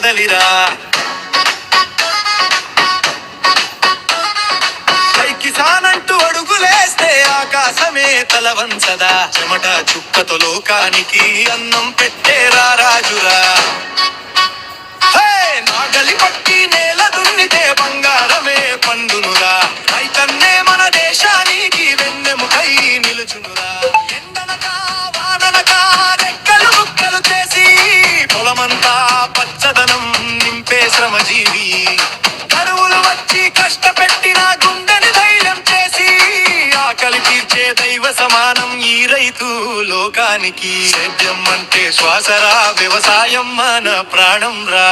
కదలిరా. కిసానంటూ అడుగులేస్తే ఆకాశమే తలవంచదా. చెమట చుక్కతో లోకానికి అన్నం పెట్టేరా రాజురా. నాగలి పట్టి నేల దున్నితే బంగారమే పండునురా. రైతన్నే మన దేశానికి వెన్నెముకై నిలుచునురా. ఎండనకా వాననకా రెక్కలు ముక్కలు చేసి పొలమంతా పచ్చదనం నింపే శ్రమజీవి. కరువులు వచ్చి కష్టపెట్టిన గుండెని ధైర్యం చేసి ఆకలి తీర్చే దైవ సమానం ఈ రైతు లోకానికి. సేద్యం అంటే శ్వాసరా, వ్యవసాయం మన ప్రాణం రా.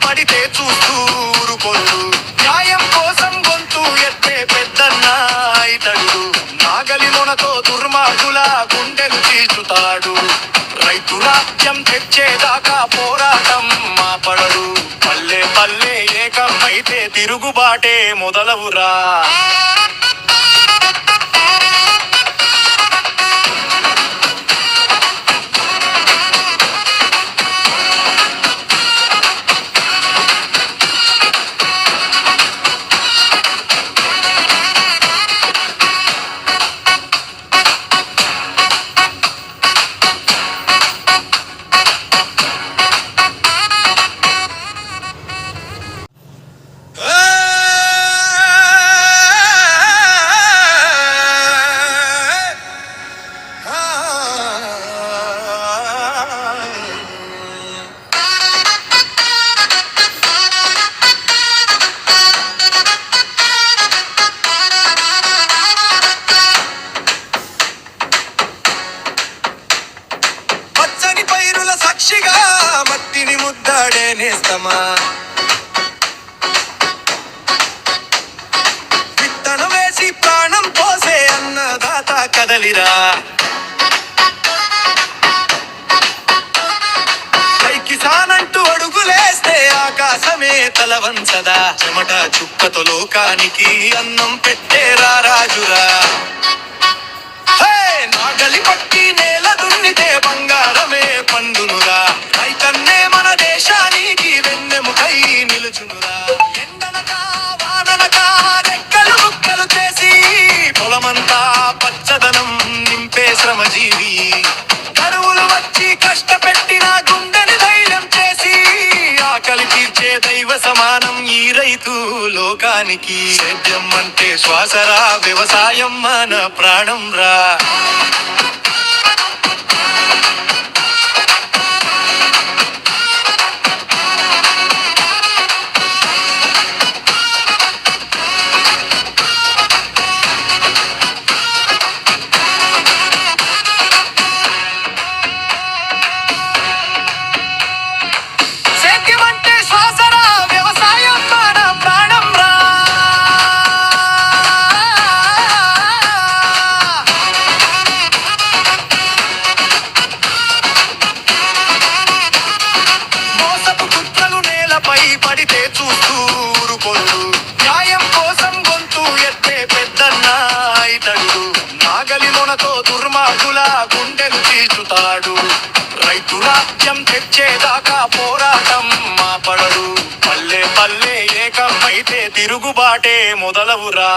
పడితే చూస్తూ ఊరుకోడు. న్యాయం కోసం గొంతు ఎత్తే పెద్దన్న ఇతడు. నాగలి మొనతో దుర్మార్గుల గుండెలు చీల్చుతాడు. రైతు రాజ్యం తెచ్చేదాకా పోరాటం మాపడడు. పల్లె పల్లె ఏకం అయితే తిరుగుబాటే మొదలవురా. సాక్షిగా మట్టిని ముద్దాడే నేస్తమా. విత్తనం వేసి ప్రాణం పోసే అన్నదాత కదలిరా. కిసానంటూ అడుగులేస్తే ఆకాశమే తలవంచదా. చెమట చుక్కతో లోకానికి అన్నం పెట్టేరా రాజురా. నాగలి పట్టి నేల దున్నితే బంగారమే పండునురా. రైతన్నే మన దేశానికి వెన్నెముకై నిలుచునురా. ఎండనకా వాననకా రెక్కలు ముక్కలు చేసి పొలమంతా పచ్చదనం నింపే శ్రమజీవి. కరువులు వచ్చి కష్టపెట్టిన గుండెని ధైర్యం చేసి ఆకలి తీర్చే దైవ సమానం ఈ రైతు లోకానికి. సేద్యం అంటే శ్వాసరా, వ్యవసాయం మన ప్రాణం రా. పడితే చూస్తూ ఊరుకోడు. న్యాయం కోసం గొంతు ఎత్తే పెద్దన్న ఇతడు. నాగలి మొనతో దుర్మార్గుల గుండెలు చీల్చుతాడు. రైతు రాజ్యం తెచ్చేదాకా పోరాటం మాపడడు. పల్లె పల్లె ఏకం అయితే తిరుగుబాటే మొదలవురా.